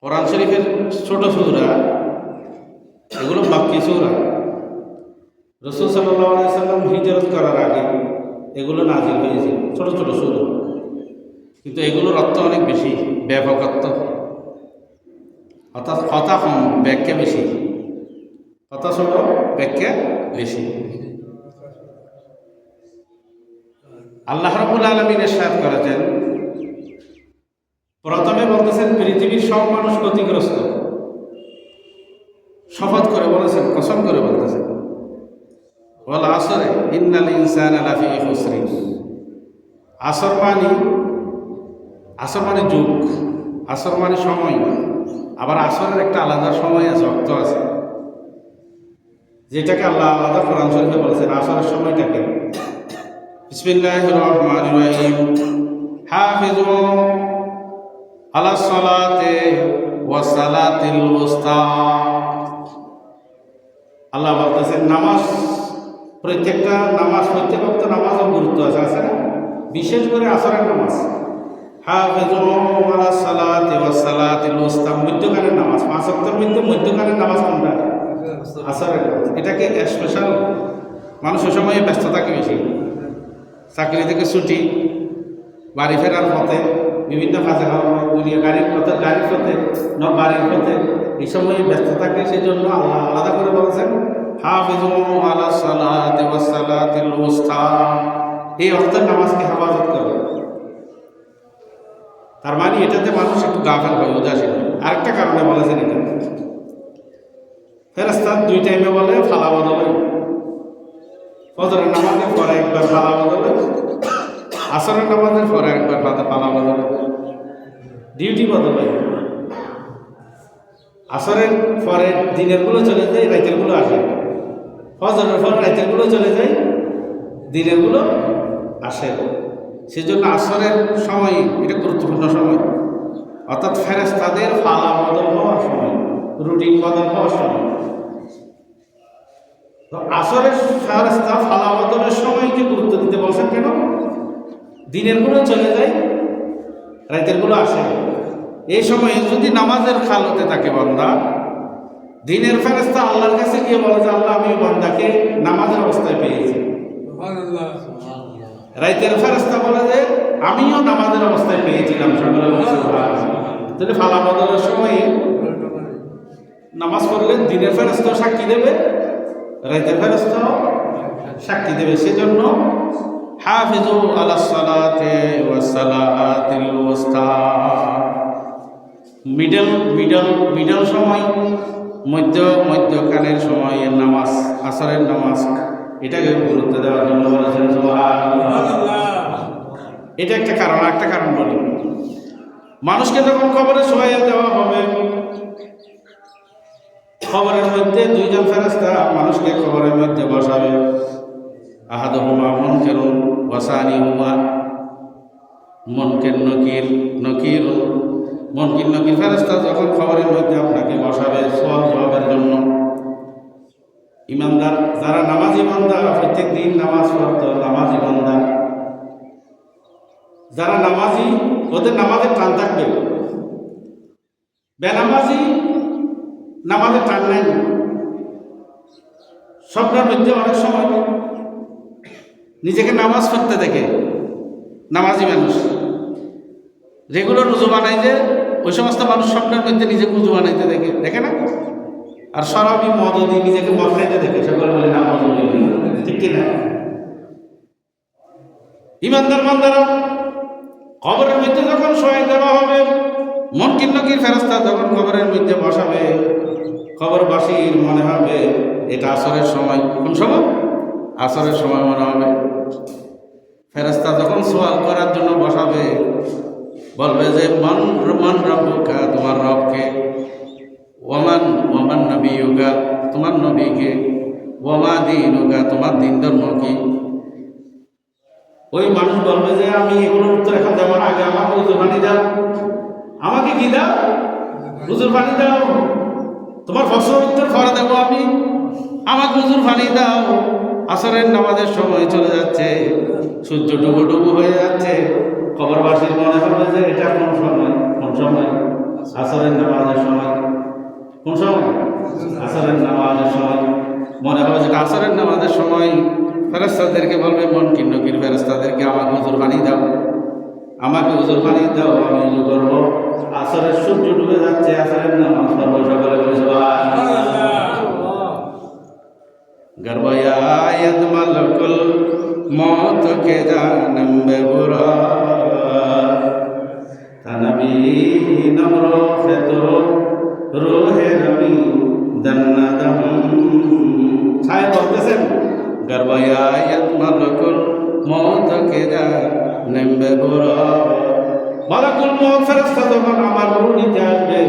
কোরআন শরীফের ছোট সূরা এগুলো মাক্কি সূরা। রাসূল সাল্লাল্লাহু আলাইহি সাল্লাম হিজরত করার আগে এগুলো নাজিল হয়েছিল, ছোট ছোট সূরা, কিন্তু এগুলোর অর্থ অনেক বেশি, ব্যাপক অর্থ, অর্থাৎ কথা কম ব্যাখ্যা বেশি, কথা ছোট ব্যাখ্যা বেশি। আল্লাহ রাব্বুল আলামিন ইরশাদ করেছেন, প্রথমে বলতেছেন পৃথিবীর সব মানুষ ক্ষতিগ্রস্ত, শপথ করে বলেছেন, কসম করে বলতেছেন, ওয়াল আসরে ইন্নাল ইনসানা লাফি খুসর। আসর মানে যুগ, আসর মানে সময়, আবার আসরের একটা আলাদা সময় আছে, অর্থ আছে, যেটাকে আল্লাহ আলাদা কোরআন শরীফে বলেছেন আসরের সময়টাকে। বিসমিল্লাহির রহমানির রহিম, হাফিজু আলাস সালাতি ওয়াস সালাতিল উস্তা। আল্লাহ বলতেছেন নামাজ, প্রত্যেকটা নামাজ, প্রত্যেক ওয়াক্ত নামাজের গুরুত্ব আছে না? বিশেষ করে আসরের নামাজ। হাফিজু আলাস সালাতি ওয়াস সালাতিল উস্তা, মধ্যখানের নামাজ, 5 ওয়াক্তের মধ্যে মধ্যখানের নামাজ কোনটা? আসরের নামাজ। এটাকে স্পেশাল, মানুষ ওই সময় ব্যস্ত থাকে বেশি, চাকরি থেকে ছুটি, বাড়ি ফেরার পথে, বিভিন্ন কাজে দুনিয়া গাড়ির পথে বাড়ির পথে, এই সময় ব্যস্ত থাকে। সেই জন্য আল্লাহ আলাদা করে বলেছেন হাফিজু আলাস সালাতি ওয়াস সালাতিল উস্তা, এই অর্থের নামাজকে হেফাজত করে। তার মানে এটাতে মানুষ একটু গাফেল হয়, উদাসীন হয়। আরেকটা কারণে বলেছেন এটা, ফেরেশতা 2 টাইমে বলে ফালা বদল হয়, ফজরের নামাজের পরে একবার ফালা বদল হয়, আসরের নামাজের পরে একবার ফালা বদল হয়, ডিউটি বদল হয়। আসরের পরে দিনের গুলো চলে যায়, রাতের গুলো আসে, ফজরের পর রাতের গুলো চলে যায়, দিনের গুলো আসে। সেজন্য আসরের সময় এটা গুরুত্বপূর্ণ সময়, অর্থাৎ ফেরেশতাদের ফালা বদল হওয়ার সময়, রুটিন বদল হওয়ার সময়। তো আসরের ফেরেশতা ফালা বদলের সময়কে গুরুত্ব দিতে বলছেন কেন? দিনের গুলো চলে যায়, রাতের গুলো আসে। এই সময়ে যদি নামাজের খালতে থাকে বান্দা, দিনের ফেরেশতা আল্লাহর কাছে গিয়ে বলে যে আল্লাহ আমি বান্দাকে নামাজের অবস্থায় পেয়েছি। রাতের ফেরেশতা বলে যে আমিও নামাজের অবস্থায় পেয়েছিলাম। তাহলে ফালা বদলের সময়ে নামাজ পড়লে দিনের ফেরেশতাও সাক্ষী দেবে, রাতের ফেরেশতাও সাক্ষী দেবে। সেজন্য হাফিজু আলাস সালাতি ওয়াস সালাতিল উস্তা, মিডল সময়, মধ্যকালের সময়ের নামাজ, আসরের নামাজ, এটাকে গুরুত্ব দেওয়ার জন্য বলেছেন সুবহানাল্লাহ। এটা একটা কারণ। একটা কারণ বলি, মানুষকে যখন কবরে শোয়াইয়া দেওয়া হবে, কবরের মধ্যে 2 জন ফেরেশতা মানুষকে কবরের মধ্যে বসাবে। আহাদুহুমা মুনকিরুন ওয়া সানিহুমা মুনকির নকির ফেরেশতা যখন কবরের মধ্যে আপনাকে বসাবে সওয়াল জবাবের জন্য, ইমানদার যারা নামাজি বান্দা, প্রত্যেক দিন নামাজ পড়তো নামাজি বান্দা, যারা নামাজি ওদের নামাজের টান থাকবে, বেনামাজি নামাজের টান নাই। স্বপ্নের মধ্যে অনেক সময় নিজেকে নামাজ পড়তে দেখে নামাজি মানুষ, রেগুলার উজু বানাইতে, ওই সমস্ত মানুষ স্বপ্নের মধ্যে নিজেকে উজু বানাইতে দেখে না? আর শরাবি মদদি নিজেকে মদ খাইতে দেখে, সকলে বলে না মদ, ঠিক কিনা? ইমানদার বান্দারা কবরের মধ্যে যখন শোয়াই দেওয়া হবে, মুনকির নকির ফেরেশতা যখন কবরের মধ্যে বসাবে, কবরবাসীর মনে হবে এটা আসরের সময়। কোন সময়? আসরের সময় মনে হবে। ফেরেশতা যখন সওয়াল করার জন্য বসাবে, বলবে যে মান রাব্বুকা, তোমার রবকে, ওয়ামান নবিয়ুকা, তোমার নবীকে, ওয়ামা দীনুকা, তোমার দিন ধর্ম কি। ওই মানুষ বলবে যে আমি এগুলোর উত্তর এখন দেওয়ার আগে আমাকে উজুর পানি দাও। আমাকে কি দাও? উজুর পানি দাও। তোমার প্রশ্নের উত্তর পরে দেবো আমি, আমাকে উজুর পানি দাও। আসরের নামাজের সময় চলে যাচ্ছে, সূর্য ডুবু হয়ে যাচ্ছে, কবরবাসীর মনে হবে যে এটা কোন সময়? আসরের নামাজের সময়। কোন সময়? আসরের নামাজের সময়। মনে হবে যেটা আসরের নামাজের সময় ফেরেশতাদেরকে বলবে, মুনকির নকির ফেরেশতাদেরকে, আমাকে হুজুর পানি দাও, আমাকে হুজুর পানি দাও, আমি উযু করব। আসরের সূর্য ডুবে যাচ্ছে, আসরের নামাজ পড়ব। সকলে বলে সুবহানাল্লাহ। গর্বয়াত মালকুল মৌত কে জানম বেবুরা তানবী নমরো ফেতো রোহে রবি দন্নদম। ছায় বলতেছেন গর্বয়াত মালকুল মৌত কে জানম বেবুরা। মালাকুল মৌত ফেরেশতা যখন আমার রূহ নিতে আসবে,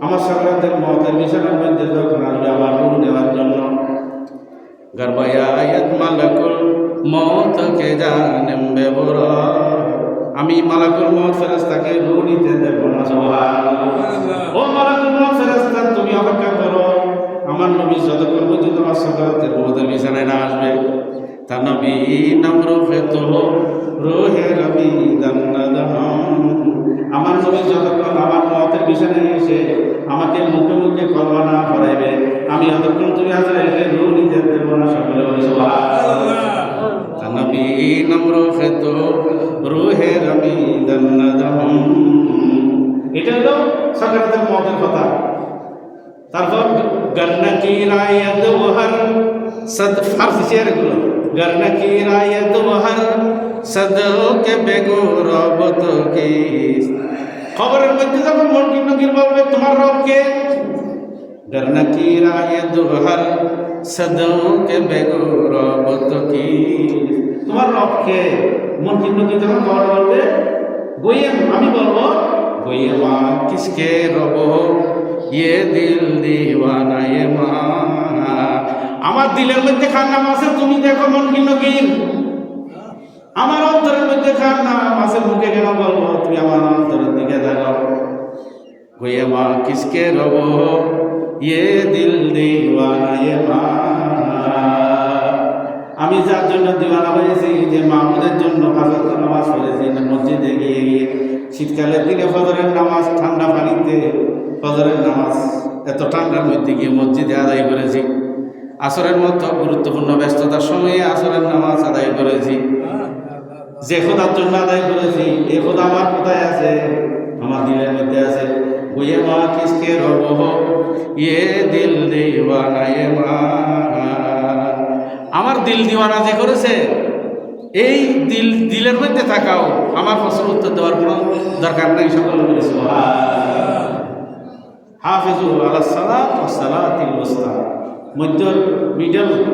আমার সাকরাতের মওতের বিছানার মধ্যে যখন আসবে আমার রূহ নেওয়ার জন্য, গর্বয়াত মালাকুল মৌত কে জানম বেবুরা, আমি মালাকুল মৌত ফেরেশতাকে রূহ নিতে দেব না। সুবহানাল্লাহ। ও মালাকুল মৌত ফেরেশতা, তুমি অপেক্ষা করো, আমার নবী যতক্ষণ পর্যন্ত আমার সাকরাতের মওতের বিছানায় না আসবে। তার নবী নমরু ফেতো রোহে রবি দন্নদম, আমার নবী যতক্ষণ আমার মওতের বিছানায় এসে আমাকে মুখে মুখে কলমা না পড়াইবে, আমি যতক্ষণ তুমি আজরাইলের রূহ নিতে দেব না। সকলে বলি সুবহানাল্লাহ। তার নবী নমরু ফেতো রোহে রবি দন্নদম। এটা হলো সাকরাতের মওতের কথা। তারপর গন্না কি রায়ত ওহর সদ ফারসি শেরগুলো, গন্না কি রায়ত ওহর সদো কে বেগৌরবত কি। খবরের মধ্যে যখন মুনকির নকির বলবে তোমার রবকে, গন্না কি রায়ত ওহর সদো কে বেগৌরবত কি, তোমার রবকে। মুনকির নকির যখন খবর বলবে, গোয়েম আমি বলবো, গোয়েমা কিসকে রব ये दिल दीवाना ये माना। আমার দিলের মধ্যে খান নাম আছে, তুমি দেখো মুনকির নকির। আমার অন্তরের মধ্যে খান নাম আছে, মুখে কেন বলবো? তুমি আমার অন্তরের দিকে দেখো। গোয়েমা কিসকে রব ये दिल दीवाना ये माना। আমি যার জন্য দিওয়ানা হয়েছি, যে মাহমুদের জন্য ফাজর নামাজ পড়েছি মসজিদে গিয়ে গিয়ে, শীতকালের দিনে ফজরের নামাজ ঠান্ডা পানিতে, ফজরের নামাজ এত ঠান্ডার মধ্যে গিয়ে মসজিদে আদায় করেছি। আসরের মতো গুরুত্বপূর্ণ ব্যস্ততার সময়ে আসরের নামাজ আদায় করেছি। যে খোদার জন্য আদায় করেছি, এ খোদা আমার কোথায় আছে? আমার দিলের মধ্যে আছে। গুয়ে মা কিসকে রব ইয়ে দিল দিওয়ানা ইয়ে মা, আমার দিল দিওয়ানা যে করেছে, এই দিলের মধ্যে থাকাও আমার প্রশ্ন উত্তর দেওয়ার কোনো দরকার নেই। সকলে বলি সুবহানাল্লাহ। হাফিজু আলাস সালাত ওয়াস সালাতিল উসতা,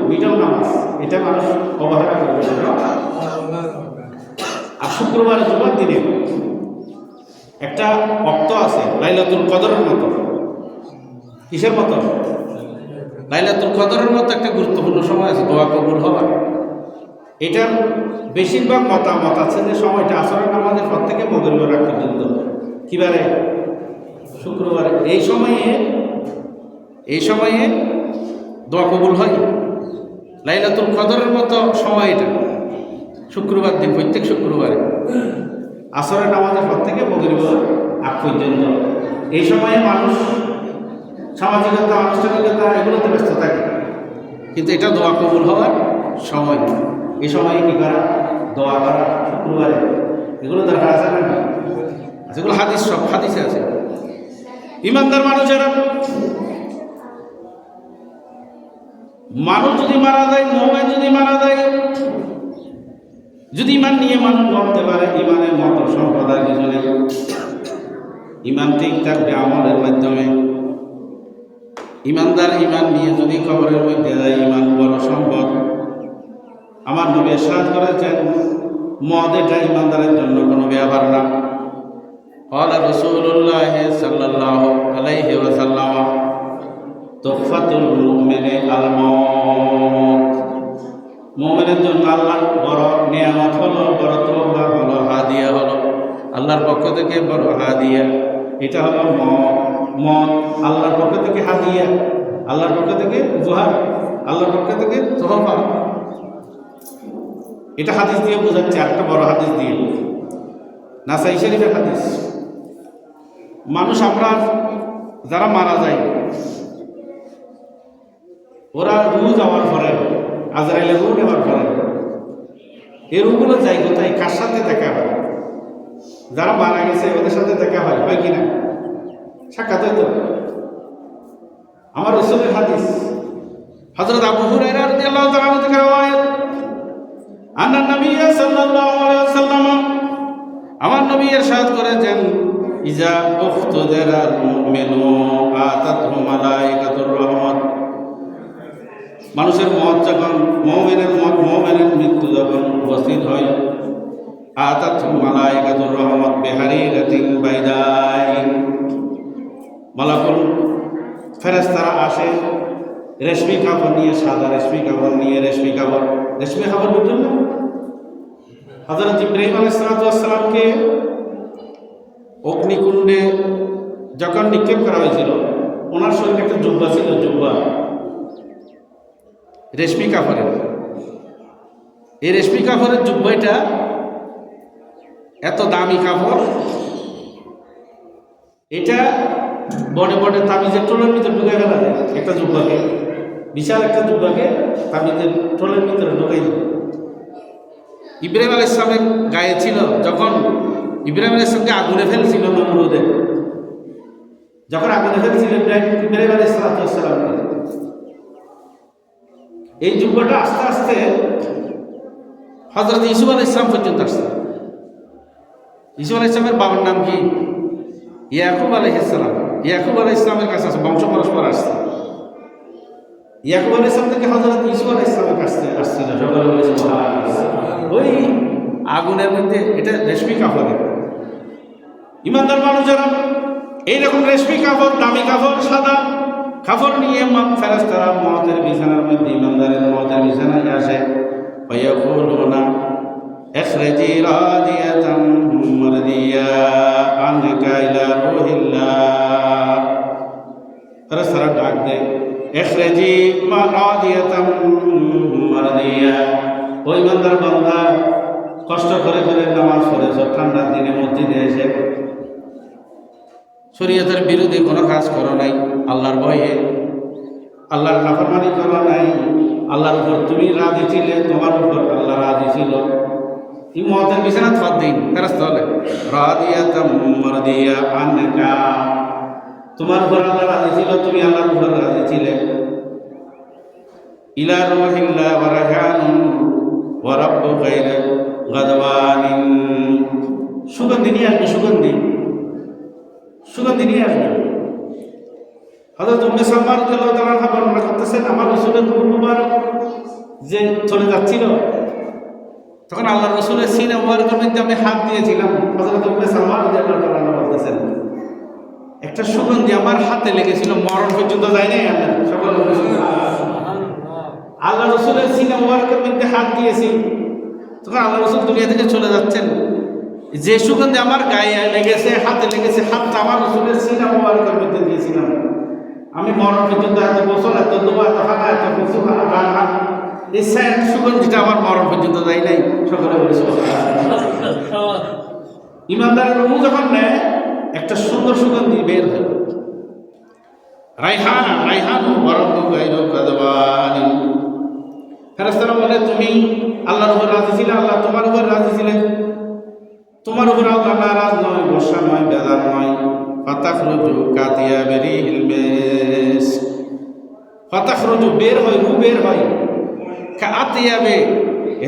মিডল নামাজ, এটা মানুষ অবহেলা করবে না। আর শুক্রবার জুমার দিনে একটা ওয়াক্ত আছে লাইলাতুল কদরের মতো। কিসের মতো? লাইলাতুল কদরের মতো একটা গুরুত্বপূর্ণ সময় আছে দোয়া কবুল হওয়ার। এটার বেশিরভাগ মতামত আছে যে সময়টা আসরের নামাজের পর থেকে মাগরিবের আগ পর্যন্ত। কিবারে? শুক্রবারে। এই সময়ে দোয়া কবুল হয়। লাইলাতুল কদরের মতো সময় এটা, শুক্রবার দিন, প্রত্যেক শুক্রবারে আসরের নামাজের পর থেকে মাগরিবের আগ পর্যন্ত। এই সময়ে মানুষ সামাজিকতা, আনুষ্ঠানিকতা এগুলোতে ব্যস্ত থাকে, কিন্তু এটা দোয়া কবুল হওয়ার সময়। এই সময়ে কী করা? দোয়া করা শুক্রবারে। এগুলো দরকার আছে না? এগুলো হাদিস, সব হাদিসে আছে। ইমানদার মানুষেরা, মানুষ যদি মারা যায়, মোমেন যদি মারা যায়, যদি ইমান নিয়ে মানুষ মরতে পারে, ইমানের মতো সম্প্রদায় কিছু নেই। ইমান ঠিক থাকবে আমলের মাধ্যমে। ইমানদার ইমান নিয়ে যদি কবরের মধ্যে যায়, ইমান বড় সম্পদ। আমার নবী ইরশাদ করেছেন, মদ এটা ইমানদারের জন্য কোনো ব্যাপার না। قال رسول الله صلى الله عليه وسلم تحفة المؤمن الموت। মুমিনের জন্য আল্লাহর বড় নিয়ামত হলো, বড় তোহফা হলো, হাদিয়া হলো, আল্লাহর পক্ষ থেকে বড় হাদিয়া। এটা হলো মত, আল্লাহর পক্ষ থেকে হাদিয়া, আল্লাহর পক্ষ থেকে উপহার, আল্লাহর পক্ষ থেকে তোহফা। এটা হাদিস দিয়ে বোঝাচ্ছে। একটা বড় হাদিস দিয়ে, নাসাই শরীফের হাদিস, মানুষ আমরা যারা মারা যায় ওরা রু যাওয়ার পরে আজরাইলে রু নেওয়ার পরে এই রুগুলো যাই কোথায় কার সাথে দেখা হয়? যারা মারা গেছে ওদের সাথে দেখা হয়, হয় কিনা? সাক্ষাৎ হয়তো। আমার রাসূলের হাদিস হযরত আবু হুরায়রা রাদিয়াল্লাহু তাআলা থেকে রওয়ায়াত আন্না নবী সাল্লাল্লাহু আলাইহি ওয়াসাল্লাম আমার নবী ইরশাদ করেছেন ইজা উখতুদিরাল মুমিনু আতাতহু মালাইকাতুর রহমত মানুষের মত যখন মুমিনের মৃত্যু যখন উপস্থিত হয় আতাতহু মালাইকাতুর রহমত বিহারিরাতিন বাইদাই মালাকুল ফেরেশতারা আসে রেশমি কাপড় নিয়ে, সাদা রেশমি কাপড় নিয়ে, রেশমি কাপড় বুঝলেন না? হযরত ইব্রাহিম আলাইহিস সালামকে অগ্নিকুণ্ডে যখন নিক্ষেপ করা হয়েছিল ওনার শরীরে একটা জুব্বা ছিল, জুব্বা রেশমি কাপড়ের। এই রেশমি কাপড়ের জুব্বাটা এত দামি কাপড়, এটা বড় বড় তাবিজের টোলের ভিতরে ঢুকে গেল একটা জুব্বাকে, বিশাল একটা জুব্বাকে তাবিজের টোলের ভিতরে ঢুকাই দিল। ইব্রাহিম আলাইহিস সালামের গায়ে ছিল, যখন ইব্রাহিম আলাইহিস সালামকে আগুনে ফেলছিল নমরুদে, যখন আগুনে ফেলছিল ইব্রাহিম আলাইহিস সালামকে, এই জুব্বাটা আস্তে আস্তে হযরত ইউসুফ আলাইহিস সালাম পর্যন্ত আসছে। ইউসুফ আলাইহিস সালামের বাবার নাম কি? ইয়াকুব আলাইহিস সালাম। ইয়াকুব আলাইহিস সালামের কাছে আছে, বংশ পরস্পর আসছে। ইয়াকুব আলাইহিস সালাম থেকে হযরত ইউসুফ আলাইহিস সালামের কাছে আসছিল। সকলে বলে সুবহানাল্লাহ। ওই আগুনের মধ্যে এটা রেশমি কাপড়ের। ইমানদার মানুষ যারা এইরকম রেশমি কাপড়, দামি কাপড়, সাদা কাপড় নিয়ে ফেরেশতারা মওতের বিছানার মধ্যে, ইমানদারের মওতের বিছানায় আসে। ওয়ায়াকুলুনা ইখরাজি রাদিয়াতাম মারদিয়া আনকা ইলা রূহিল্লাহ। ফেরেশতারা ডাক দেয় ইখরাজি রাদিয়াতাম মারদিয়া। ওই ইমানদার বান্দা কষ্ট করে নামাজ পড়েছ, ঠান্ডার দিনে মসজিদে এসে শরীয়তের বিরুদ্ধে কোনো কাজ করো নাই, আল্লাহর ভয়ে আল্লাহর নাফরমানি করো নাই, আল্লাহর উপর তুমি রাজি ছিলে, তোমার উপর আল্লাহ রাজি ছিল। এই মওতের বিছানা থর দিন ফেরেশতা হলে রাদিয়াতাম মারদিয়া আনকা, তোমার উপর আল্লাহ রাজি ছিল, তুমি আল্লাহর উপর রাজি ছিলে। ইলা রূহিল্লাহ ওয়া রায়হানুন ওয়া রাব্বু গায়রা গাদওয়ানিন। সুগন্ধি নিয়ে আসবে, সুগন্ধি নিয়ে আসবে। হযরত উম্মে সালমা রাদিয়াল্লাহু তাআলা আনহা বর্ণনা করতেছেন, আমার রাসূলের মুবারক যে চলে যাচ্ছিল তখন আল্লাহর রাসূলের সিনা মুবারকের মধ্যে আমি হাত দিয়েছিলাম। হযরত উম্মে সালমা রাদিয়াল্লাহু তাআলা আনহা বলতেছেন একটা সুগন্ধি আমার হাতে লেগেছিল, মরণ পর্যন্ত যায় নাই। আমরা সকল আল্লাহ রাসূলের সিনা মুবারকের মধ্যে হাত দিয়েছি, তখন আল্লাহ রাসূল দুনিয়া থেকে চলে যাচ্ছেন। যে সুগন্ধি আমার গায়ে লেগেছে, হাতে লেগেছে, হাতটা আমার রাসূলের সিনা মুবারকের মধ্যে দিয়েছিলাম। আমি মরণ পর্যন্ত এত বছর, এত দোয়া, এত হানা, এত কিছু এই সুগন্ধিটা আমার মরণ পর্যন্ত যায় নাই। সকলে বলেছে ইমানদারের রূহ যখন নেয় একটা সুন্দর সুগন্ধি বের হয়, রায়হান ফেরেশতারা বলে তুমি আল্লাহর উপর রাজি ছিলে, আল্লাহ তোমার উপর রাজি ছিলেন, তোমার উপর আল্লাহ নারাজ নয়, বর্ষা নয়, বেজার নয়। ফাতাখরুজু কাতিয়া বিরিহিল মিস, ফাতাখরুজু বের হয়, রূহ বের হয় কাতিয়াবে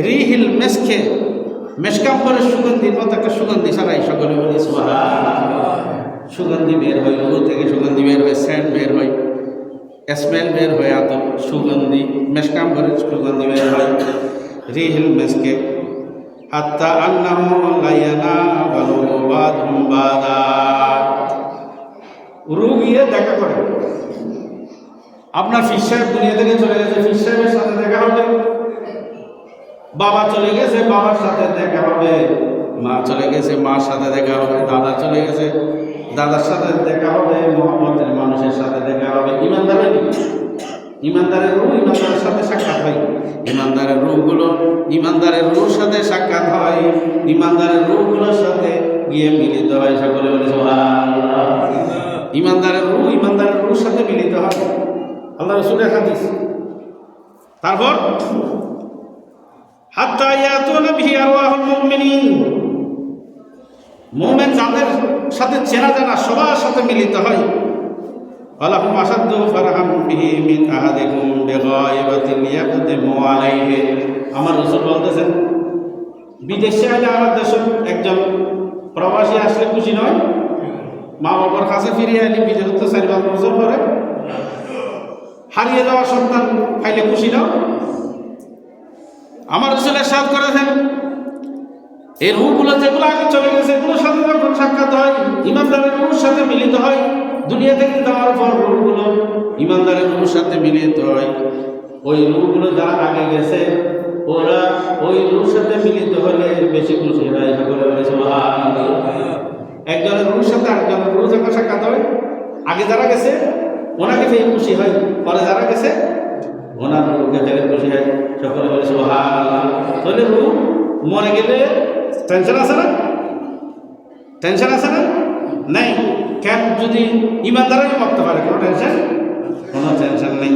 রিহিল মিসকে, মেশকাম্বরের সুগন্ধির মতো একটা সুগন্ধি ছাড়াই। সকলে বলি সুবহানাল্লাহ। সুগন্ধি বের হয়, রূহ থেকে সুগন্ধি বের হয়, সেন্ট বের হয়, স্মেল বের হয়, আতর সুগন্ধি, মেশকাম্বরের সুগন্ধি বের হয় রিহিল মিসকে। হাত্তা আন্নাহু লা ইয়ানাবালু বাদুম বাদা। রূহ গিয়ে দেখা করে, আপনার পীর সাহেব দুনিয়া থেকে চলে গেছে, পীর সাহেবের সাথে দেখা হবে। বাবা চলে গেছে, বাবার সাথে দেখা হবে। মা চলে গেছে, মার সাথে দেখা হবে। দাদা চলে গেছে, দাদার সাথে দেখা হবে। মহব্বতের মানুষের সাথে দেখা হবে। ইমানদারের রূহ ইমানদারের সাথে সাক্ষাৎ হয়। ইমানদারের রূহগুলোর সাথে সাক্ষাৎ হয়। ইমানদারের রূহগুলোর সাথে গিয়ে মিলিত হয়। সকলে বলে সুবহানাল্লাহ। ইমানদারের রূহের সাথে মিলিত হয়, আল্লাহ রাসূলের হাদিস। তারপর হাত্তা ইয়াতুনা বিহি আরওয়াহুল মুমিনিন, মুমিন যাদের সাথে চেনা জানা সবার সাথে মিলিত হয়। আলাহুম আসাদ্দু ফারহাম বিহি মিন আহাদিকুম বিগায়বাতিন ইয়াকদিমু আলাইহি। আমার রাসূল বলতেছেন, বিদেশে আইলে আমার দেশে একজন প্রবাসী আসলে খুশি নয়? মা বাবার কাছে ফিরে আইলে বিদেশে তো 4-5 বছর পরে হারিয়ে যাওয়া সন্তান খাইলে খুশি নাও? আমার রাসূলের সাথ করেছেন এই রূহগুলো যেগুলো আগে চলে গেছে এগুলোর সাথে যখন সাক্ষাৎ হয়, ইমানদারের রূহের সাথে মিলিত হয়। দুনিয়া থেকে যাওয়ার পর রূহগুলো ইমানদারের রূহের সাথে মিলিত হয়। ওই রূহগুলো যারা আগে গেছে ওরা ওই রূহের সাথে মিলিত হলে বেশি খুশি হয়। সকলে বলে সুবহানাল্লাহ। একজনের রূহের সাথে আরেকজনের রূহ যখন সাক্ষাৎ হয়, আগে যারা গেছে ওনাকে পেয়ে খুশি হয়, পরে যারা গেছে ওনার রূহকে পেলে খুশি হয়। সকলে বলে সুবহানাল্লাহ। তাহলে রূহ মরে গেলে টেনশন আছে না? টেনশন আছে না? নাই। কেন? যদি ইমানদারাই মরতে পারে কোনো টেনশন নেই।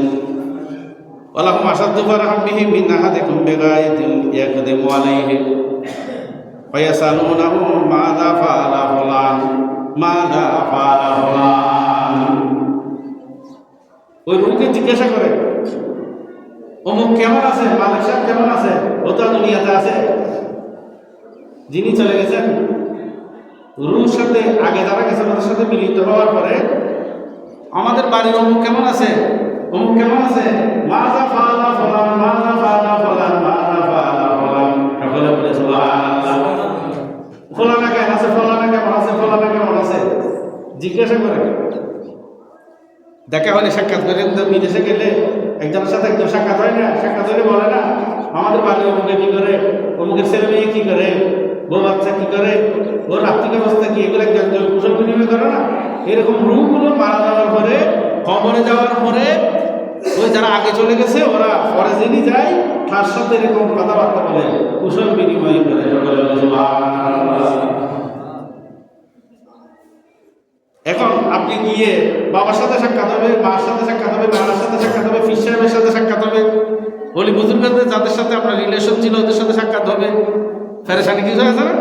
ওয়ালাহুম আসাদ্দু ফারহাম বিহি মিন আহাদিকুম বিগায়াতিন ইয়াকদিমু আলাইহি ফায়াসালুনাহু মাযা ফাআলা ফুলান মাযা ফাআলা ফুলান। ওই রূহকে জিজ্ঞাসা করে, অমুক কেমন আছে, মালিক সাহেব কেমন আছে? ও তো দুনিয়াতে আছে। যিনি চলে গেছেন রূহের সাথে আগে যারা গেছে ওদের সাথে মিলিত হওয়ার পরে আমাদের বাড়ির অমুক কেমন আছে, অমুক কেমন আছে, মাযা ফাআলা ফুলান মাযা ফাআলা ফুলান মাযা ফাআলা ফুলান। সকলে বলে সুবহানাল্লাহ। ফুলানা কেমন আছে, ফুলানা কেমন আছে, ফুলানা কেমন আছে জিজ্ঞাসা করে। দেখা হলে সাক্ষাৎ করে, বিদেশে গেলে একজনের সাথে একজন সাক্ষাৎ হয় না? সাক্ষাৎ হলে বলে না আমাদের বাড়ির অমুকে কি করে, অমুকের ছেলে মেয়ে কি করে, বউ বাচ্চা কি করে, ওর আর্থিক অবস্থা কি, এগুলো একজন কুশল বিনিময় করে না? এরকম রূহগুলো মারা যাওয়ার পরে, কবরে যাওয়ার পরে ওই যারা আগে চলে গেছে ওরা পরে যিনি যায় তার সাথে এরকম কথাবার্তা বলে, কুশল বিনিময় করে। সকলে বলে সুবহানাল্লাহ। এখন আপনি গিয়ে বাবার সাথে সাক্ষাৎ হবে, মার সাথে সাক্ষাৎ হবে, নানার সাথে সাক্ষাৎ হবে, পীর সাহেবের সাথে সাক্ষাৎ হবে, বলি বুজুর্গদের যাদের সাথে আপনার রিলেশন ছিল ওদের সাথে সাক্ষাৎ হবে। পেরেশানি কিছু আছে না?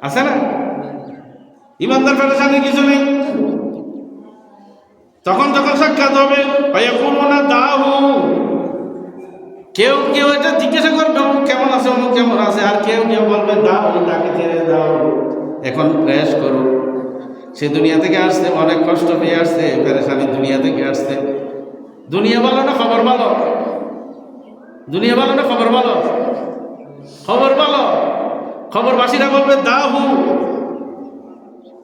আছে না? ইমানদার পেরেশানি কিছু নেই। তখন যখন সাক্ষাৎ হবে ফায়াকুলুনা দাহু, কেউ কেউ এটা জিজ্ঞাসা করবে অমুক কেমন আছে, অমুক কেমন আছে, আর কেউ কেউ বলবে দাও, তাকে ছেড়ে দাও, এখন প্রয়াস করো। সে দুনিয়া থেকে আসছে, অনেক কষ্ট পেয়ে আসছে, পেরেশানি দুনিয়া থেকে আসছে। দুনিয়া ভালো না খবর ভালো? দুনিয়া ভালো না খবর ভালো? খবর ভালো। খবরবাসীরা বলবে দাহু,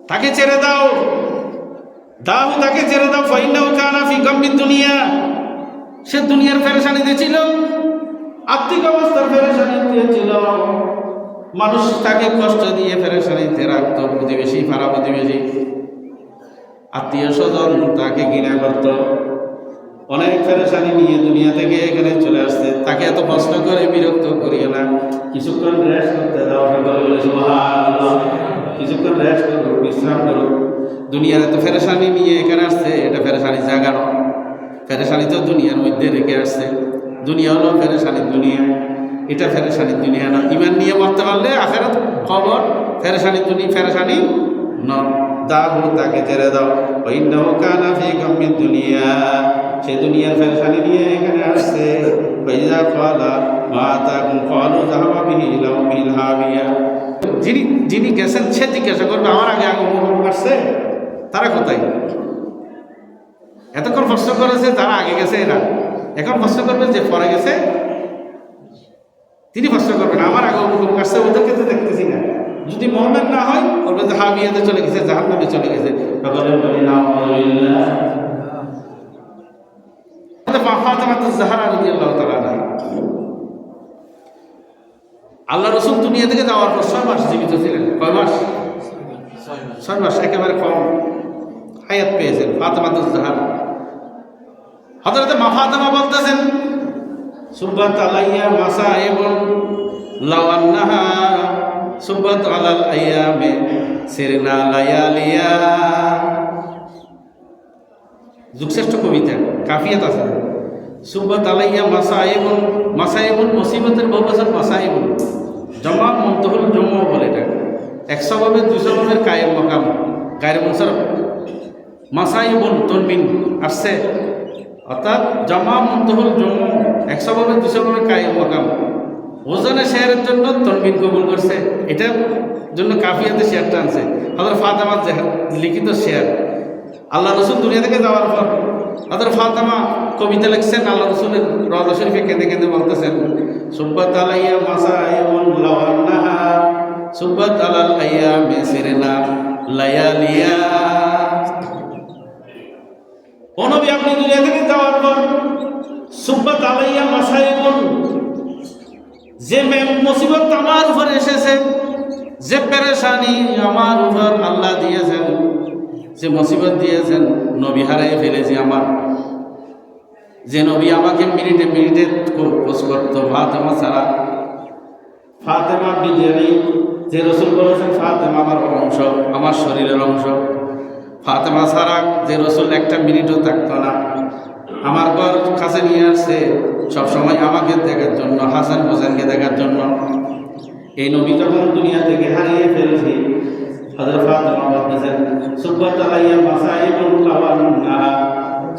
তাকে ছেড়ে দাও, দাহু তাকে ছেড়ে দাও। ফাইন্নাহু কানা ফি গাম্মিদ দুনিয়া, সে দুনিয়ার পেরেশানিতে ছিল, আর্থিক অবস্থার পেরেশানিতে ছিল, মানুষ তাকে কষ্ট দিয়ে পেরেশানিতে রাখতো, প্রতিবেশী পাড়া প্রতিবেশী আত্মীয় স্বজন তাকে ঘৃণা করত। অনেক পেরেশানি নিয়ে দুনিয়া থেকে এখানে চলে আসছে, তাকে এত কষ্ট করে বিরক্ত করিও না, কিছুক্ষণ রেস্ট করতে দাও। সুবহানাল্লাহ। কিছুক্ষণ রেস্ট করো, বিশ্রাম করো। দুনিয়ার এত পেরেশানি নিয়ে এখানে আসছে, এটা পেরেশানি জাগানো। পেরেশানি তো দুনিয়ার মধ্যে রেখে আসছে। দুনিয়া হলো পেরেশানির দুনিয়া, এটা পেরেশানির দুনিয়া না। ইমান নিয়ে মরতে পারলে আখিরাত খবর, পেরেশানি পেরেশানি ন। দাহু তাকে ছেড়ে দাও। ফাইন্নাহু কানা ফি গাম্মিদ দুনিয়া, সে দুনিয়ার পেরেশানি নিয়ে এখানে আসছে। ফাইজা ক্বালা মা তাকুম ক্বালু যাহাবা বিহি ইলা উমিল হাবিয়া। যিনি গেছেন সে জিজ্ঞাসা করবে আমার আগে অমুক আসছে, তারা কোথায়? এতক্ষণ প্রশ্ন করেছে যারা আগে গেছে এরা, এখন প্রশ্ন করবে যে পরে গেছে তিনি প্রশ্ন করবেন আমার আগে অমুক আসছে, ওদেরকে তো দেখতেছি না। যদি মুমিন না হয় বলবে যে হাবিয়াতে চলে গেছে, জাহান্নামে চলে গেছে। সকলে বলি নাউযুবিল্লাহ। ফাতিমা যাহরা রাদিয়াল্লাহু তাআলা আনহা, আল্লাহ রাসূল দুনিয়া থেকে যাওয়ার পর 6 মাস জীবিত ছিলেন। কয় মাস? 6 মাস, একেবারে কম হায়াত পেয়েছেন ফাতিমা যাহরা। হযরত মা ফাতিমা বলতেছেন সুবহাত আলাইয়া মাসাইবুন লাও আন্নাহা সুব্বত আলাল আইয়ামে সিরনা লায়ালিয়া। যুগশ্রেষ্ঠ কবিতা, কাফিয়াত আছে। সুব্বত আলাইয়া মাসাইবুন, মাসাইবুন মুসিবতের বহুবচন মাসাইবুন, জমা মুনতহুল জমা বলে এটা। 100 ভাবে 200 ভাবের কায়েম মাকাম গায়রে মুনসারফ। মাসাইবুন তনবিন আসছে, অর্থাৎ জমা মুনতহুল জমা 100 ভাবে 200 ভাবের কায়েম মাকাম। ওজনে শেয়ারের জন্য তনবিন কবুল করছে, এটার জন্য কাফিয়াতে শেয়ারটা আনছে। হযরত ফাতেমার লিখিত শেয়ার। আল্লাহ রসুল দুনিয়া থেকে যাওয়ার পর হযরত ফাতেমা কবিতা লিখছেন, আল্লাহ রসুলের রওজা শরীফে কেঁদে কেঁদে বলতেছেন, সুব্বাত আলাইয়া মাসাইবুন লাওয়ান্নাহা সুব্বাত আলাল আইয়ামে সিরনা লায়ালিয়া। ও নবী, আপনি দুনিয়া থেকে যাওয়ার পর সুব্বাত আলাইয়া মাসাইবুন, যে মুসিবত আমার উপর এসেছে, যে পেরেশানি আমার উপর আল্লাহ দিয়েছেন, যে মুসিবত দিয়েছেন, নবী হারাই ফেলেছি আমার। যে নবী আমাকে মিনিটে মিনিটে খোঁজ করতো ফাতেমা ছাড়া, ফাতেমা বিজয়ী, যে রসুল বলেছেন ফাতেমা আমার অংশ, আমার শরীরের অংশ। ফাতেমা ছাড়া যে রসুল একটা মিনিটও থাকতো না, আমার ঘর কাছে নিয়ে আসছে সবসময় আমাকে দেখার জন্য, হাসান হোসেনকে দেখার জন্য। এই নবী যখন দুনিয়া থেকে হারিয়ে ফেলছি, হযরত ফাতেমা বলতেছেন, সুব্বাত আলাইয়া মাসাইবুন লাওয়ান্নাহা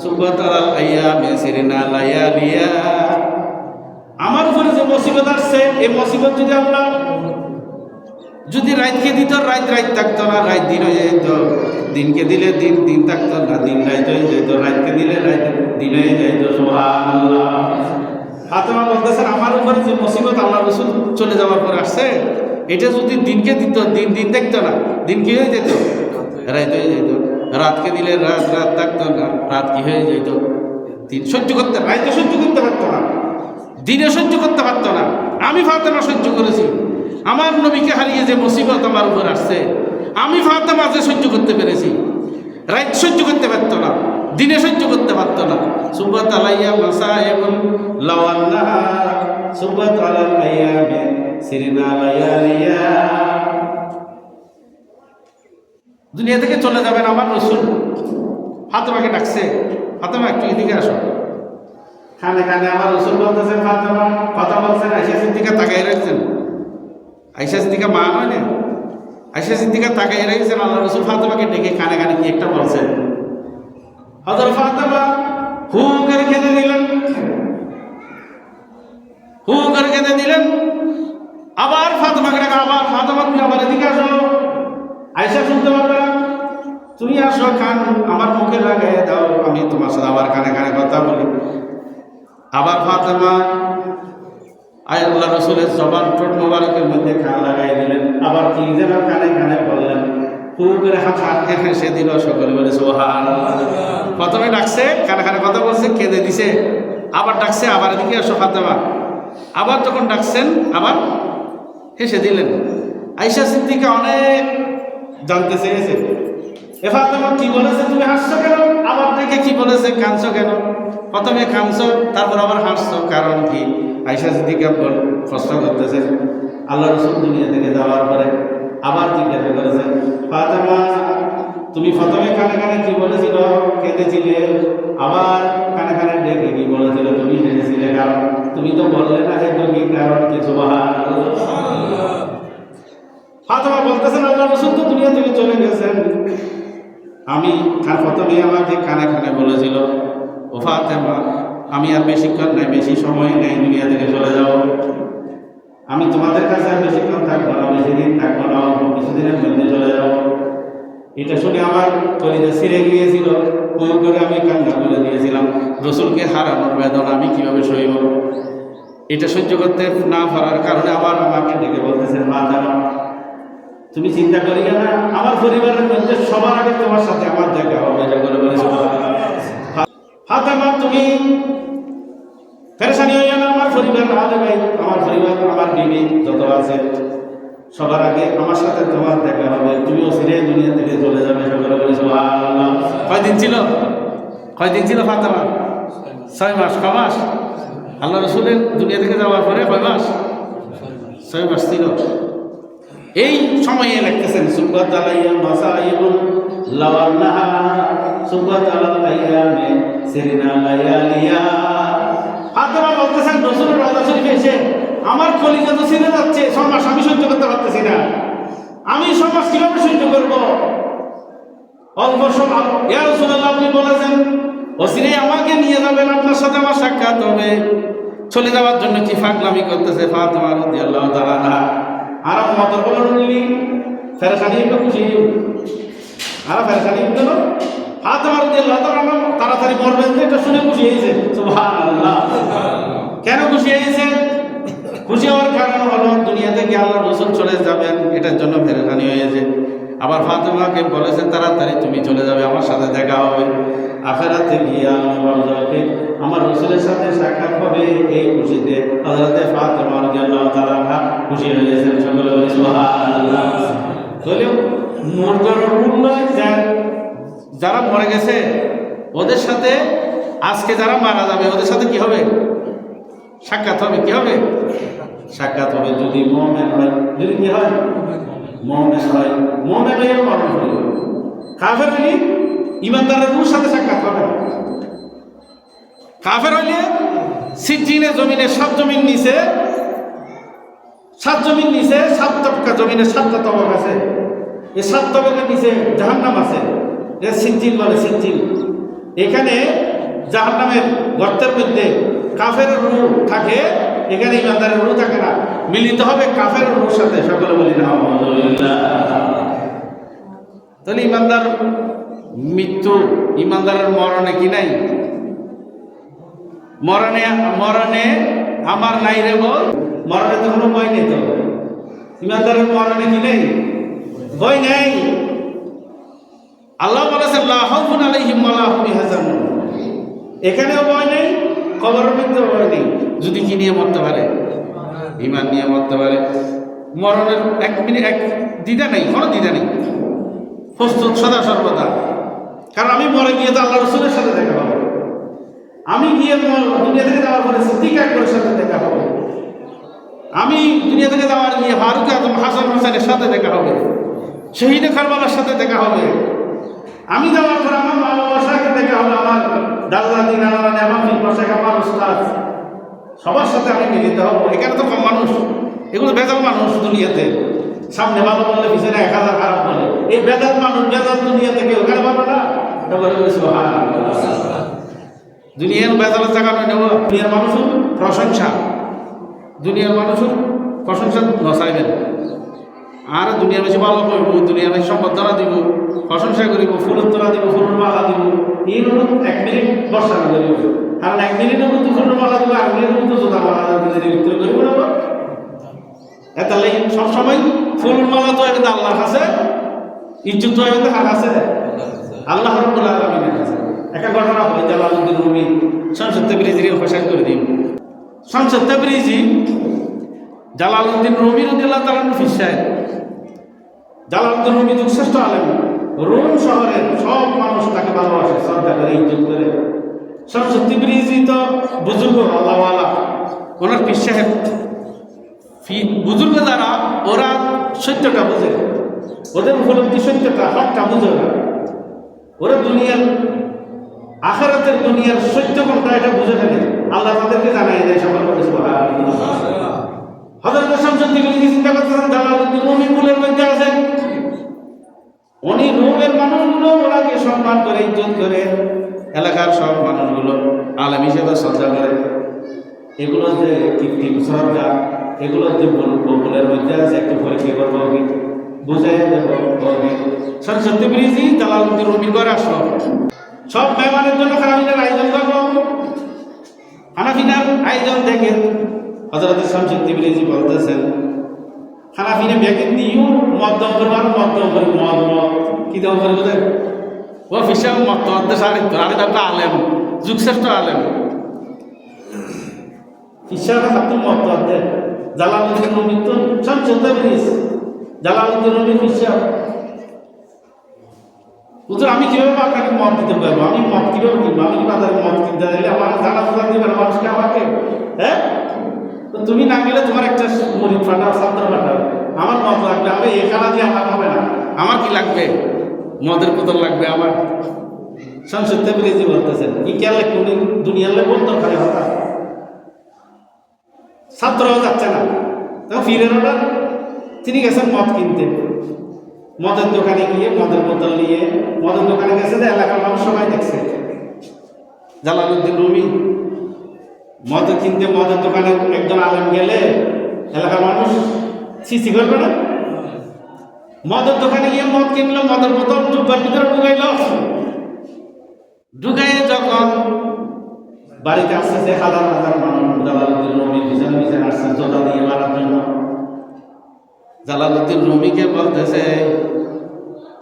সুব্বাত আলাল আইয়ামে সিরনা লায়ালিয়া। আমার উপরে যে মুসিবত আসছে, এই মুসিবত যদি আল্লাহ যদি রাতকে দিত, রাত থাকতো না, রাত দিন হয়ে যেত। দিনকে দিলে দিন দিন থাকতো না, দিন রাত হয়ে যেত। রাতকে দিলে রাত দিন হয়ে যেত। সুবহানাল্লাহ। ফাতেমা বলতেছেন, আমার উপরে যে মুসিবত আল্লাহ রসুল চলে যাওয়ার পর আসছে, এটা যদি দিনকে দিত, দিন দিন থাকতো না, দিন কি হয়ে যেত? রাত হয়ে যেত। রাতকে দিলে রাত থাকতো না, রাত কি হয়ে যেত? দিন সহ্য করতে, রাতে সহ্য করতে পারতো না, দিনে সহ্য করতে পারতো না। আমি ফাতেমা সহ্য করেছি। আমার নবীকে হারিয়ে যে মুসিবত আমার উপর আসছে, আমি ফাতেমা যে সহ্য করতে পেরেছি। রাত সহ্য করতে পারতো না, দিনে সহ্য করতে পারতো না। সুব্বাত আলাইয়া মাসাইবুন লাওয়ান্নাহা সুব্বাত আলাল আইয়ামে সিরনা লায়ালিয়া। দুনিয়া থেকে চলে যাবেন আমার রসুল, ফাতেমাকে ডাকছে, ফাতেমা একটু এদিকে আসো। খানে খানে আমার রসুল বলতেছেন, ফাতেমা কথা বলছেন, আয়েশা সিদ্দিকা তাকাই রাখছেন। আয়েশা সিদ্দিকা মা নয় না, আয়েশা সিদ্দিকা তাকাই রেখেছেন। আল্লাহ রসুল ফাতেমাকে ডেকে কানে কানে কি একটা বলছেন। হযরত ফাতেমা হু করে কেঁদে দিলেন, হু করে কেঁদে দিলেন। আবার ফাতেমাকে ডাকা, আবার ফাতেমা তুমি আবার এদিকে আসো। আয়েশা শুনতে পারবে না, তুমি আসো, কান আমার মুখে লাগাই দাও, আমি তোমার সাথে আবার কানে কানে কথা বলি। আবার ফাতেমা আল্লাহ রসুলের জবান ঠোঁট মোবারকের মধ্যে কান লাগাই দিলেন। আবার কি যেন কানে কানে বললেন, হু করে হাত হেসে দিল। সকলে বলে সুবহানাল্লাহ। প্রথমে ডাকছে, কানে কানে কথা বলছে, কেঁদে দিছে। আবার ডাকছে, আবার এদিকে আসো ফাতেমা। আবার যখন ডাকছেন, আবার হেসে দিলেন। আয়েশা সিদ্দিকা অনেক জানতে চেয়েছে, এ ফাতেমা কি বলেছে, তুমি হাসছো কেন? আবার ডেকে কি বলেছে, কাঁদছো কেন? প্রথমে কাঁদছো, তারপর আবার হাসছো, কারণ কি? আয়েশা সিদ্দিকা প্রশ্ন করতেছে। আল্লাহ রসুল দুনিয়া থেকে যাওয়ার পরে আবার জিজ্ঞাসা করেছে, ফাতেমা তুমি প্রথমে কানে কানে কি বলেছিল, কেঁদেছিলে, আবার কানে কানে ডেকে কি বলেছিল, তুমি হেসেছিলে, কারণ তুমি তো বললে না যে তুমি কারণ কি? সুবহানাল্লাহ। ফাতেমা বলতেছেন, আল্লাহ রসুল তো দুনিয়া থেকে চলে গেছেন, আমি প্রথমে আমাকে কানে কানে বলেছিল, ও ফাতেমা আমি আর বেশিক্ষণ নাই, বেশি সময় নেই, দুনিয়া থেকে চলে যাও। আমি তোমাদের কাছে আর বেশিক্ষণ থাকবো না, বেশি দিন থাকবো না, অল্প কিছুদিনের মধ্যে চলে যাবো। এটা শুনে আমার কলিজা ছিঁড়ে গিয়েছিল, পুরো করে আমি কান্না করে দিয়েছিলাম। রসুলকে হারানোর বেদনা আমি কিভাবে সইব? এটা সহ্য করতে না পারার কারণে আবার আমাকে ডেকে বলতেছেন, ফাতেমা তুমি চিন্তা করিও না, আমার পরিবারের মধ্যে সবার আগে তোমার সাথে আমার দেখা হবে। ফাতেমা তুমি পেরেশানি হইও না, আমার পরিবার আলে ভাই, আমার পরিবার, আমার বিবি যত আছে সবার আগে আমার সাথে তোমার দেখা হবে, তুমিও ছিঁড়ে দুনিয়া থেকে চলে যাবে। সকলে বলে সুবহানাল্লাহ। কয়দিন ছিল? কয়দিন ছিল ফাতেমা? 6 মাস। ক মাস? আল্লাহ রসুলের দুনিয়া থেকে যাওয়ার পরে কয় মাস? 6 মাস ছিল। এই সময়ে লিখতেছেন সুব্বাত আলাইয়া মাসাইবুল লাওয়ান্নাহা সুব্বাত আলাইয়ামে সিরিনা লায়ালিয়া। ফাতেমা বলতেছেন রাসূলের রওজা শরীফে এসে আমার কলিজা তো ছিঁড়ে যাচ্ছে, 6 মাস আমি সহ্য করতে পারতেছি না, আমি 6 মাস কিভাবে সহ্য করব? অল্প সময় ইয়া রাসূলুল্লাহ আপনি বলেছেন অচিরেই আমাকে নিয়ে যাবেন, আপনার সাথে আমার সাক্ষাৎ হবে। চলে যাওয়ার জন্য কি ফাগলামি করতেছে ফাতেমা রাদিয়াল্লাহু তাআলা আনহা। আর মতর বলে রইলি ফেরেশানি একটু খুশি আর ফেরেশানি গেল ফাতেমা রাদিয়াল্লাহু তাআলা আনহা তাড়াতাড়ি মরবেন যে এটা শুনে খুশি হয়েছে। সুবহানাল্লাহ। কেন খুশি হয়েছে? খুশি হওয়ার কারণ হলো দুনিয়া থেকে আল্লাহর রাসূল চলে যাবেন, এটার জন্য ফেরেশানি হয়েছে। আবার ফাতেমাকে বলেছে তাড়াতাড়ি তুমি চলে যাবে, আমার সাথে দেখা হবে, আখিরাতে গিয়ে আমার রাসূলের সাথে সাক্ষাৎ হবে। এই খুশিতে হযরতে ফাতেমা রাদিয়াল্লাহু তাআলা আনহা খুশি হয়েছেন। সকলে বলি সুবহানাল্লাহ। তাহলে মরদের রূল যারা মরে গেছে ওদের সাথে আজকে যারা মারা যাবে ওদের সাথে কি হবে? সাক্ষাৎ হবে। কি হবে? সাক্ষাৎ হবে। যদি মুমিন হয়, যদি কি হয়? মুমিন হয়, মুমিন হয়ে মরণ হবে। কাফের হইলে ইমানদারের রূহের সাথে সাক্ষাৎ হবে। কাফের হইলে সিজ্জিনে জমিনে 7 জমিন নিচে 7 তবকা জমিনে 7টা তবক আছে। এই 7 তবকের নিচে জাহান্নাম আছে, এ সিজ্জিন বলে। সিজ্জিন এখানে জাহান্নামের গর্তের মধ্যে কাফের রূহ থাকে, এখানে ইমানদারের রূহ থাকে না। মিলিত হবে কাফের রূহের সাথে। সকলে বলি না আলহামদুলিল্লাহ। তাহলে ইমানদার মৃত্যু, ইমানদারের মরণে কি নাই? মরণে আমার নাই রে বল, মরণে তো কোনো ভয় নেই। তো ইমানদারের মরণে কি নেই? ভয় নেই। আল্লাহ বলেছেন লা খাউফুন আলাইহিম ওয়া লা হুম ইয়াহজানুন। এখানেও ভয় নেই, কবরের মধ্যেও ভয় নেই। যদি কি নিয়ে মরতে পারে? ঈমান নিয়ে মরতে পারে। মরণের 1 মিনিট দ্বিধা নেই, কোনো দ্বিধা নেই, প্রস্তুত সদা সর্বদা। কারণ আমি মরে গিয়ে তো আল্লাহ রাসূলের সাথে দেখা হবে। আমি গিয়ে দুনিয়া থেকে যাওয়ার পরে সিদ্দিক আকবরের সাথে দেখা হবে। আমি দুনিয়া থেকে যাওয়ার গিয়ে ফারুক আজম হাসান হোসেনের সাথে দেখা হবে, শহীদে কারবালার সাথে দেখা হবে। আমি যাওয়ার পরে আমার মা বাবার সাথে দেখা হবে, আমার দাদা দিন আমার পীর আমার উস্তাদ সবার সাথে আমি মিলিত হব। এখানে তো কম মানুষ, এগুলো বেজাল মানুষ দুনিয়াতে। সামনে ভালো বললে পিছনে 1000 খারাপ বলে। এই বেজাল মানুষ বেজাল দুনিয়া থেকে ওখানে পাবো না। দুনিয়ার বেজালের জায়গা নেব। দুনিয়ার মানুষের প্রশংসা, দুনিয়ার মানুষের প্রশংসা নচাইবেন। আর দুনিয়ার বেশি ভালো করবো, দুনিয়ার বেশি সম্পদ দিব, প্রশংসা করিব, ফুল তোলা দিব, ফুলের মালা দিব। এই হল 1 মিনিট বর্ষা করিব। কারণ 1 মিনিটের মধ্যে ফুলের মালা দিব, 1 মিনিটের মধ্যে জোতা মালা উত্তর করিব না। এত লাগে সবসময় ফুলের মালা তো একটা আল্লাহর কাছে, ইজ্জত তো একটা কার কাছে? আল্লাহ রাব্বুল আলামিনের কাছে। একটা ঘটনা হয়, জালালউদ্দিন রুমি শামসুত তাবরিজির প্রশংসা করে দিন। শামসুত তাবরিজি জালালউদ্দিন রুমি রাদিয়াল্লাহু তাআলা ফির সাহেব। জালালউদ্দিন রুমি শ্রেষ্ঠ আলেম। রোম শহরের সব মানুষ তাকে ভালোবাসে, শ্রদ্ধা করে, ইজ্জত করে। শামসুত তাবরিজি তো বুজুর্গ, আল্লাহওয়ালা, ওনার পীর সাহেব। বুজুর্গ যারা, ওরা সত্যটা বোঝে, ওদের উপলব্ধি সত্যটা, হকটা বুঝে না। ওরা দুনিয়ার আখিরাতের দুনিয়ার সত্য কোনটা এটা বুঝে ফেলে, আল্লাহ তাদেরকে জানাই দেয়। সকল করে সুবহানাল্লাহ। হযরত শামসুত তাবরিজি চিন্তা করতেছেন জালালউদ্দিন রুমি কুলের মধ্যে আছেন, উনি রোমের মানুষগুলো ওনাকে সম্মান করে, ইজ্জত করে, এলাকার সব মানুষগুলো আলেম হিসেবে শ্রদ্ধা করে। এগুলো যে কৃত্রিম শ্রদ্ধা, এগুলো যে বকুলের মধ্যে আছে, একটু পরীক্ষা করবো, বুঝে দেবো। শামসুত তাবরিজি জালালউদ্দিন রুমির ঘরে আসলো। সব মেহমানের জন্য খানাপিনার আয়োজন করবো। খানাপিনার আয়োজন দেখে হযরত শামসুত তাবরিজি বলতেছেন, খানাপিনা ব্যাগে দিও মদ্যম করবার, মদ্যম করি, মদ কি দেওয়া করে বোঝেন? ও ফিসাব মত সাড়ে একটা আলেম, যুগশ্রেষ্ঠ আলেম। ফিসাবটা থাকতো মত জালালউদ্দিন রুমি তো শামসুত তাবরিজি, জালালউদ্দিন রুমি ফিসাব। হুজুর আমি কিভাবে আপনাকে মত দিতে পারবো? আমি মত কিভাবে কিনবো? আমি কি বাজারে মত কিনতে চাইলে আমার জানা দিবেন মানুষকে আমাকে? হ্যাঁ, তো তুমি না গেলে তোমার একটা মুরিদ পাঠাও, ছাত্র পাঠাও, আমার মদ লাগবে, আমি এ খানা দিয়ে আমার হবে না, আমার কি লাগবে? মদের বোতল লাগবে আমার। শামসুদ তাবরিজি বলতেছেন কি কেলে কোন দুনিয়ার লোক বলতো খালি হতা ছাত্রও যাচ্ছে না, তখন ফিরেন ওটা তিনি গেছেন মদ কিনতে, মদের দোকানে গিয়ে মদের বোতল নিয়ে মদের দোকানে গেছে, যে এলাকার মানুষ সবাই দেখছে জালালউদ্দিন রুমি মদ কিনতে মদের দোকানে একজন আলেম গেলে এলাকার মানুষ সিসি করবে না? মদের দোকানে গিয়ে মদ কিনলো, মদের বোতল জুব্বার ভিতরে ঢুকাইল, ঢুকাইয়ে যখন বাড়িতে আসতেছে হাজার হাজার মানুষ জালালউদ্দিন রুমি পিছনে পিছনে আসছে জোতা দিয়ে মারার জন্য। জালালউদ্দিন রুমিকে বলতেছে,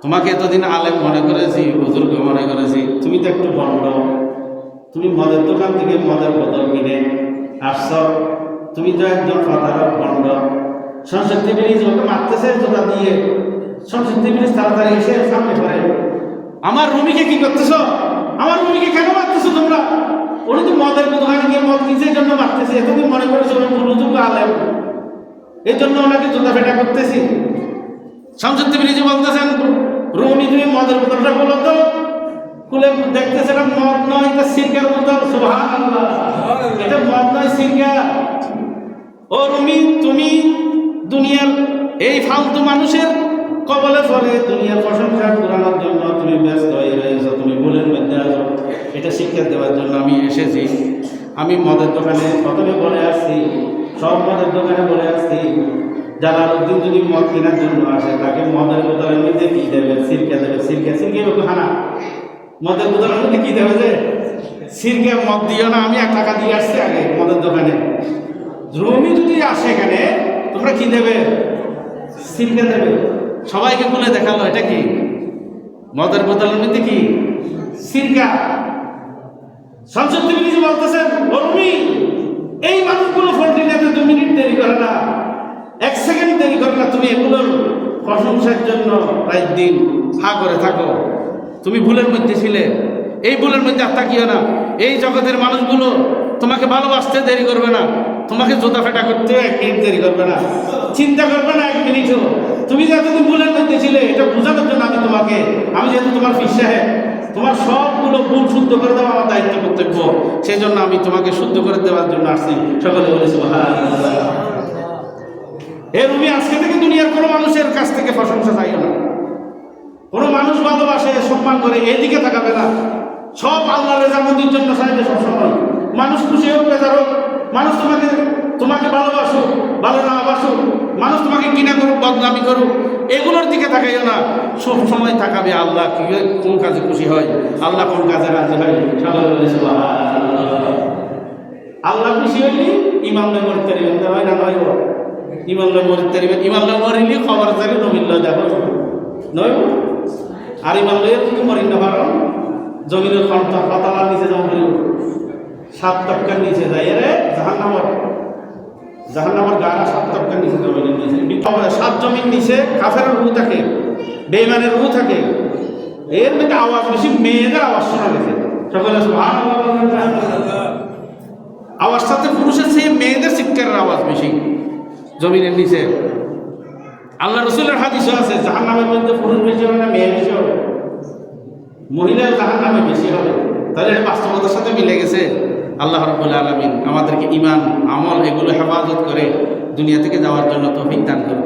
তোমাকে এতদিন আলেম মনে করেছি, বুজুর্গ মনে করেছি, তুমি তো একটু ভণ্ড, তুমি মদের দোকান থেকে মদের বোতল কিনে আসছ, তুমি তো একজন প্রতারক ভণ্ড। শামসুদ তাবরিজি ওকে মারতেছে জোতা দিয়ে, শামসুদ তাবরিজি তাড়াতাড়ি এসে সামনে পড়ে, আমার রুমিকে কি করতেছ? আমার রুমিকে কেন মারতেছো তোমরা? উনি তো মদের দোকানে গিয়ে মদ কিনছে, এই জন্য মারতেছে, এতদিন মনে করেছো উনি বুজুর্গ আলেম, এই জন্য ওনাকে জোতা ফেটা করতেছি। শামসুদ তাবরিজি বলতেছেন, রুমি তুমি মদের বোতলটা বলো তো, খুলে দেখতেছে এটা মদ নয়, এটা সিরকার বোতল। সুবহানাল্লাহ, এটা মদ নয়, সিরকা। ও রুমি, তুমি দুনিয়ার এই ফালতু মানুষের কবলে পড়ে দুনিয়ার প্রশংসা কুড়ানোর জন্য তুমি ব্যস্ত হয়ে রয়েছো, তুমি ভুলের মধ্যে আছো। এটা শিক্ষা দেওয়ার জন্য আমি এসেছি। আমি মদের দোকানে প্রথমে বলে আসছি, সব মদের দোকানে বলে আসছি, জালালউদ্দিন যদি মদ কেনার জন্য আসে তাকে মদের বোতলের মধ্যে কি দেবে? সিরকা দেবে। সিরকা সিরকা খানা মদের বোতলের মধ্যে কি দেবে? যে সিরকা। মদ দিও না, আমি 1 টাকা দিয়ে আসছি আগে মদের দোকানে। রুমি যদি আসে এখানে, তোমরা কি দেবে? সিরকা দেবে। সবাইকে খুলে দেখালো এটা কি মদের বোতলের মধ্যে কি সিরকা। শামসুদ তাবরিজি বলতেছেন, ও রুমি, এই মানুষগুলো ফোনটি নিতে 2 মিনিট দেরি করে না, 1 সেকেন্ড দেরি করে না, তুমি এগুলোর প্রশংসার জন্য রাত দিন হা করে থাকো। তুমি ভুলের মধ্যে ছিলে, এই ভুলের মধ্যে আর থাকিও না। এই জগতের মানুষগুলো তোমাকে ভালোবাসতে দেরি করবে না, তোমাকে জোতা ফেটা করতে 1 মিনিট দেরি করবে না, চিন্তা করবে না 1 মিনিটও। তুমি যে এতদিন ভুলের মধ্যে ছিলে, এটা বোঝানোর জন্য আমি যেহেতু তোমার পীর সাহেব, তোমার সবগুলো ভুল শুদ্ধ করে দেওয়া আমার দায়িত্ব কর্তব্য, সেই জন্য আমি তোমাকে শুদ্ধ করে দেওয়ার জন্য আসছি। সকলে বলে সুবহানাল্লাহ। এ রুমি, আজকে থেকে দুনিয়ার কোনো মানুষের কাছ থেকে প্রশংসা চাইও না। কোনো মানুষ ভালোবাসে, সম্মান করে, এদিকে তাকাবে না। সব আল্লাহর রেজামন্দির জন্য চাইবে সবসময়। মানুষ খুশি হোক, বেজার হোক, মানুষ তোমাকে ভালোবাসুক, ভালো না বাসুক, মানুষ তোমাকে কিনা করুক, বদনামি করুক, এগুলোর দিকে তাকাইও না। সব সময় তাকাবে আল্লাহ কোন কাজে খুশি হয়, আল্লাহ কোন কাজে রাজি হয়। সকলে বলে সুবহানাল্লাহ। আল্লাহ খুশি হইলি ইমাম নবীর তরিবেন হয় না? নয় ইমাম নবীর তরিবেন, ইমাম নবীর খবর চাইলে নবীল্ল দেখো নয়। আর ইমাম নবীর কি মরিন না পারো, জমিনের পাতালার নিচে যেমন 7 তক্কার নিচে যায়, রে জাহান্নামের গাড়া 7 তক্কার নিচে, জমিনের নিচে 7 জমির নিচে কাফের রূহ থাকে, বেঈমানের রূহ থাকে। এর মধ্যে আওয়াজ বেশি, মেয়েদের আওয়াজ শোনা গেছে। সকলে সুবহানাল্লাহ। আওয়াজ সাথে পুরুষের চেয়ে মেয়েদের চিৎকারের আওয়াজ বেশি জমিনের নিচে। আল্লাহ রাসূলের হাদিসে আছে, জাহান্নামের মধ্যে পুরুষ বেশি হবে না মেয়ে বেশি হবে? মহিলা জাহান্নামে বেশি হবে। তাহলে এটা বাস্তবতার সাথে মিলে গেছে। আল্লাহ রাব্বুল আলামিন আমাদেরকে ঈমান, আমল এগুলো হেফাজত করে দুনিয়া থেকে যাওয়ার জন্য তৌফিক দান করুন।